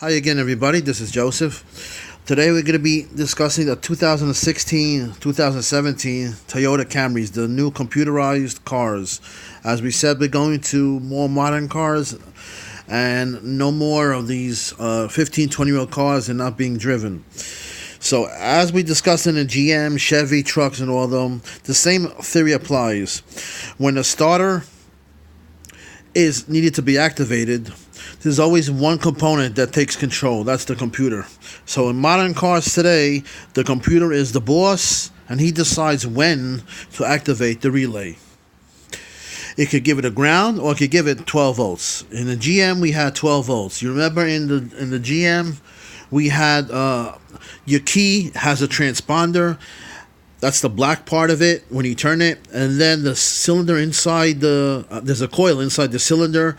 Hi again, everybody. This is Joseph. Today we're going to be discussing the 2016-2017 Toyota Camrys, the new computerized cars. As we said, we're going to more modern cars and no more of these 15, 20-year-old cars and not being driven. So as we discussed in the GM, Chevy trucks and all of them, the same theory applies. When the starter is needed to be activated, there's always one component that takes control. That's the computer. So in modern cars today, the computer is the boss, and he decides when to activate the relay. It could give it a ground, or it could give it 12 volts. In the GM, we had 12 volts. You remember in the GM, we had your key has a transponder. That's the black part of it when you turn it, and then the cylinder inside there's a coil inside the cylinder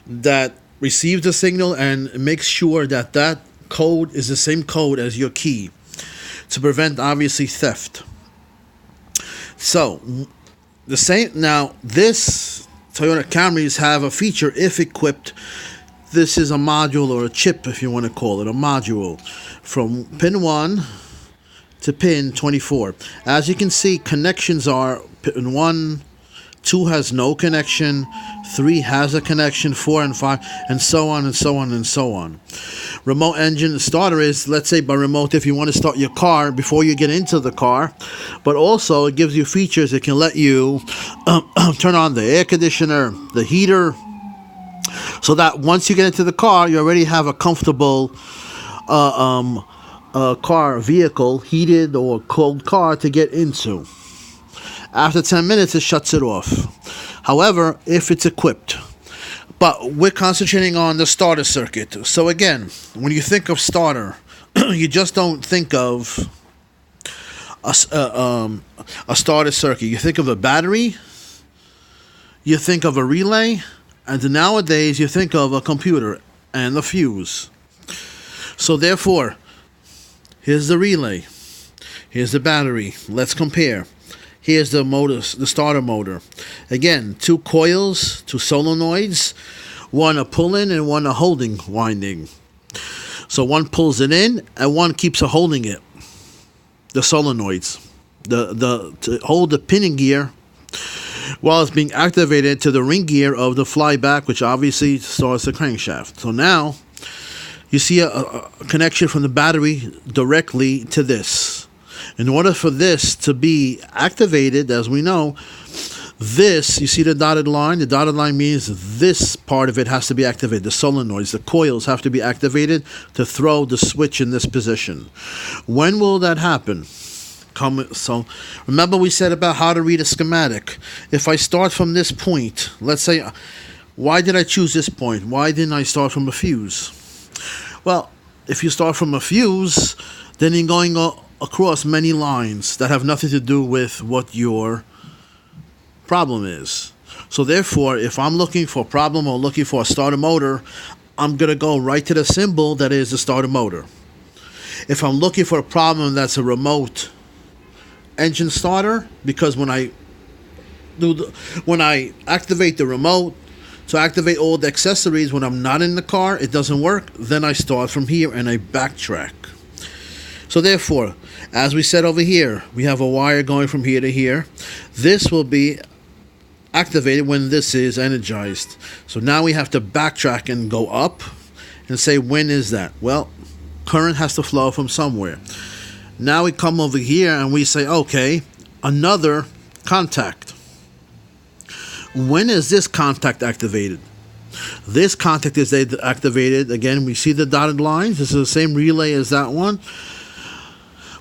that receives the signal and makes sure that that code is the same code as your key to prevent obviously theft. So the same now, this Toyota Camrys have a feature if equipped. This is a module or a chip, if you want to call it a module, from pin 1 to pin 24. As you can see, connections are pin 1, 2 has no connection, 3 has a connection, 4 and 5, and so on and so on and so on. Remote engine starter is, let's say by remote, if you want to start your car before you get into the car, but also it gives you features. It can let you turn on the air conditioner, the heater, so that once you get into the car, you already have a comfortable car, vehicle, heated or cold car to get into. After 10 minutes, it shuts it off. However, if it's equipped. But we're concentrating on the starter circuit. So again, when you think of starter, you just don't think of a starter circuit. You think of a battery, you think of a relay, and nowadays you think of a computer and a fuse. So therefore, here's the relay. Here's the battery. Let's compare. Here's the motor, the starter motor. Again, 2 coils, 2 solenoids, one a pull-in and one a holding winding. So one pulls it in and one keeps a holding it. The solenoids, to hold the pinning gear while it's being activated to the ring gear of the flyback, which obviously starts the crankshaft. So now you see a connection from the battery directly to this. In order for this to be activated, as we know, this, you see the dotted line? The dotted line means this part of it has to be activated. The solenoids, the coils have to be activated to throw the switch in this position. When will that happen? So remember we said about how to read a schematic. If I start from this point, let's say, why did I choose this point? Why didn't I start from a fuse? Well, if you start from a fuse, then you're going across many lines that have nothing to do with what your problem is. So therefore, if I'm looking for a problem or looking for a starter motor, I'm going to go right to the symbol that is the starter motor. If I'm looking for a problem that's a remote engine starter, because when I activate the remote to activate all the accessories when I'm not in the car, it doesn't work, then I start from here and I backtrack. So therefore, as we said over here, we have a wire going from here to here. This will be activated when this is energized. So now we have to backtrack and go up and say, when is that? Well, current has to flow from somewhere. Now we come over here and we say, okay, another contact. When is this contact activated? This contact is activated. Again, we see the dotted lines. This is the same relay as that one.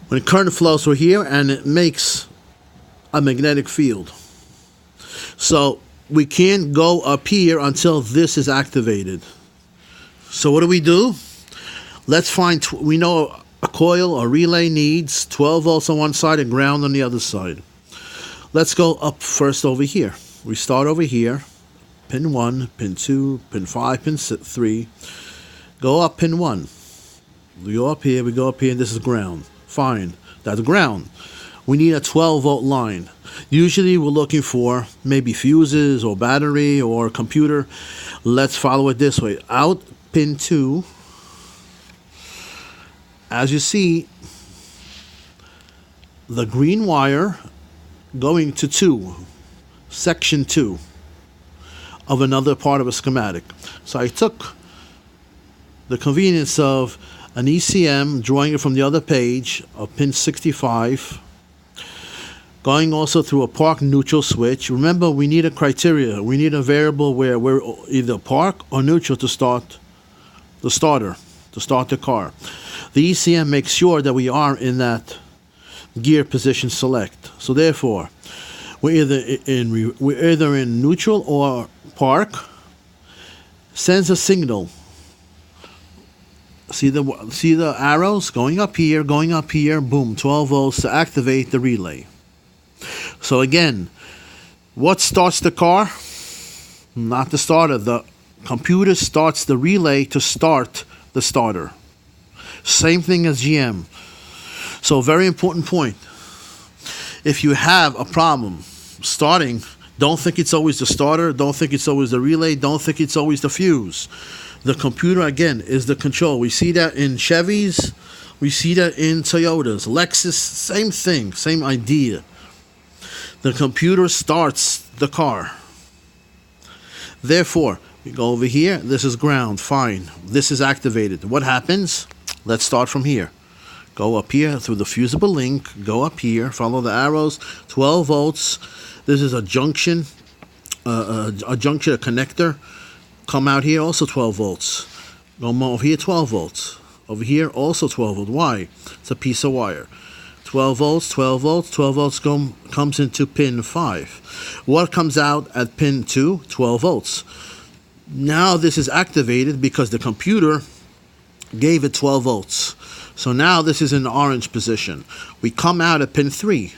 When current flows through here and it makes a magnetic field. So we can't go up here until this is activated. So what do? Let's find, we know a coil or relay needs 12 volts on one side and ground on the other side. Let's go up first over here. We start over here, pin 1, pin 2, pin 5, pin 3. Go up pin 1. We go up here, and this is ground. Fine, that's ground. We need a 12 volt line. Usually we're looking for maybe fuses or battery or computer. Let's follow it this way. Out pin 2 as you see, the green wire going to 2, section 2 of another part of a schematic. So I took the convenience of an ECM, drawing it from the other page of pin 65, going also through a park neutral switch. Remember, we need a criteria. We need a variable where we're either park or neutral to start the starter, to start the car. The ECM makes sure that we are in that gear position select. So therefore, we're either in neutral or park. Sends a signal. See the arrows going up here, boom, 12 volts to activate the relay. So again, what starts the car? Not the starter. The computer starts the relay to start the starter. Same thing as GM. So very important point. If you have a problem starting, don't think it's always the starter, don't think it's always the relay, don't think it's always the fuse. The computer, again, is the control. We see that in Chevys, we see that in Toyotas, Lexus, same thing, same idea. The computer starts the car. Therefore, we go over here, this is ground, fine. This is activated. What happens? Let's start from here. Go up here through the fusible link, go up here, follow the arrows, 12 volts. This is a junction, a connector. Come out here, also 12 volts. Go over here, 12 volts. Over here, also 12 volts. Why? It's a piece of wire. 12 volts, 12 volts, 12 volts comes into pin 5. What comes out at pin 2? 12 volts. Now this is activated because the computer gave it 12 volts. So now this is in the orange position. We come out at pin 3.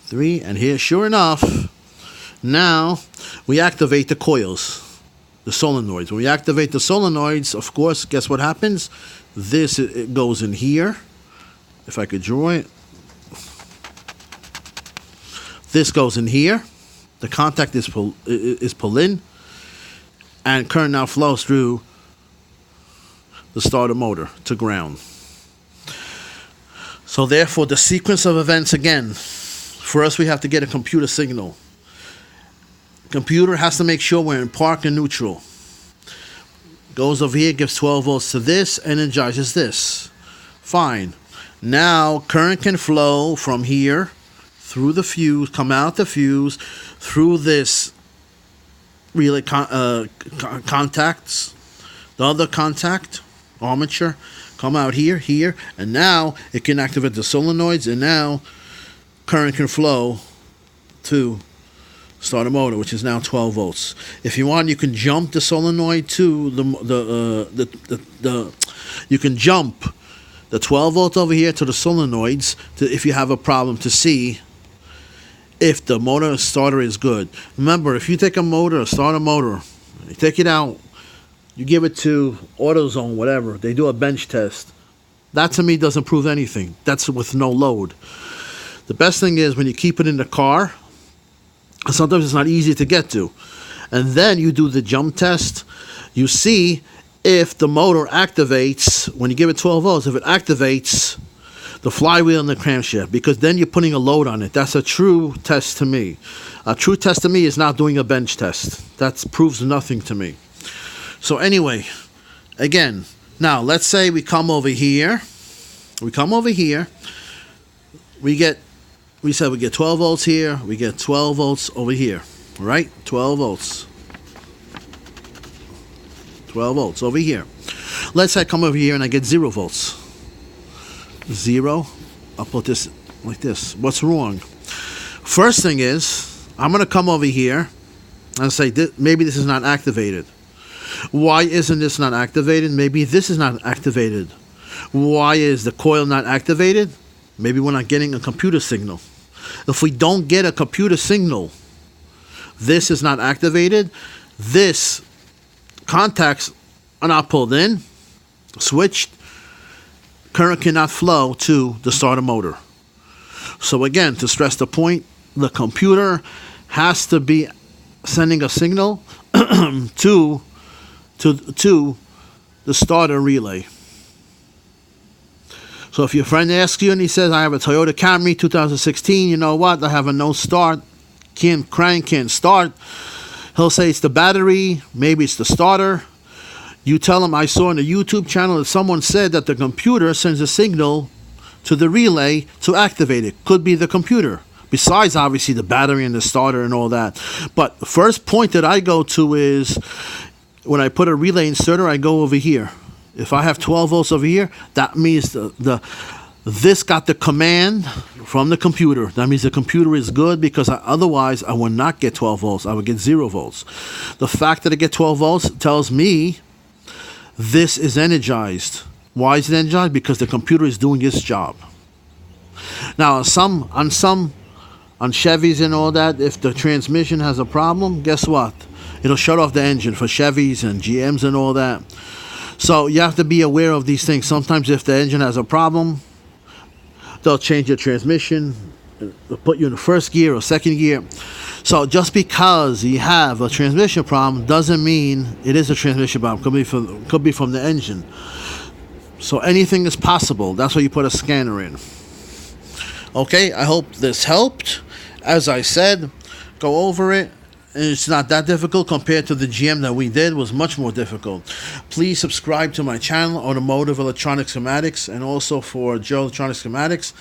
3, and here, sure enough, now we activate the coils, the solenoids. When we activate the solenoids, of course, guess what happens? This, it goes in here. If I could draw it. This goes in here. The contact is pull in. And current now flows through the starter motor to ground. So therefore, the sequence of events again, for us we have to get a computer signal. Computer has to make sure we're in park and neutral. Goes over here, gives 12 volts to this, energizes this. Fine. Now current can flow from here through the fuse, come out the fuse, through this relay contacts, the other contact, armature, come out here, here, and now it can activate the solenoids, and now current can flow to start a motor, which is now 12 volts. If you want, you can jump the solenoid to you can jump the 12 volts over here to the solenoids if you have a problem to see if the motor starter is good. Remember, if you take a motor, start a motor, you take it out, you give it to AutoZone, whatever, they do a bench test. That to me doesn't prove anything. That's with no load. The best thing is when you keep it in the car, sometimes it's not easy to get to. And then you do the jump test. You see if the motor activates, when you give it 12 volts, if it activates the flywheel and the crankshaft, because then you're putting a load on it. That's a true test to me. A true test to me is not doing a bench test. That proves nothing to me. So anyway, again, now let's say we come over here. We said we get 12 volts here, we get 12 volts over here, right? 12 volts. 12 volts over here. Let's say I come over here and I get 0 volts. 0, I'll put this like this. What's wrong? First thing is, I'm going to come over here and say, maybe this is not activated. Why isn't this not activated? Maybe this is not activated. Why is the coil not activated? Maybe we're not getting a computer signal. If we don't get a computer signal, this is not activated. This contacts are not pulled in, switched. Current cannot flow to the starter motor. So again, to stress the point, the computer has to be sending a signal to the starter relay. So if your friend asks you and he says, I have a Toyota Camry 2016, you know what? I have a no start, can't crank, can't start. He'll say it's the battery, maybe it's the starter. You tell him, I saw on the YouTube channel that someone said that the computer sends a signal to the relay to activate it. Could be the computer. Besides, obviously, the battery and the starter and all that. But the first point that I go to is when I put a relay inserter, I go over here. If I have 12 volts over here, that means this got the command from the computer. That means the computer is good, because otherwise I would not get 12 volts. I would get 0 volts. The fact that I get 12 volts tells me this is energized. Why is it energized? Because the computer is doing its job. Now, on Chevys and all that, if the transmission has a problem, guess what? It'll shut off the engine for Chevys and GMs and all that. So you have to be aware of these things. Sometimes if the engine has a problem, they'll change your transmission, put you in the first gear or second gear. So just because you have a transmission problem doesn't mean it is a transmission problem. Could be from the engine. So anything is possible. That's why you put a scanner in. Okay, I hope this helped. As I said, go over it. It's not that difficult compared to the GM that we did. It was much more difficult. Please subscribe to my channel, Automotive Electronic Schematics, and also for Joe Electronic Schematics.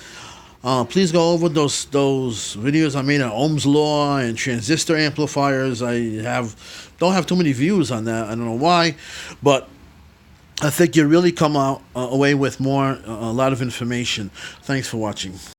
Please go over those videos I made on Ohm's Law and transistor amplifiers. Don't have too many views on that. I don't know why, but I think you really come away with a lot of information. Thanks for watching.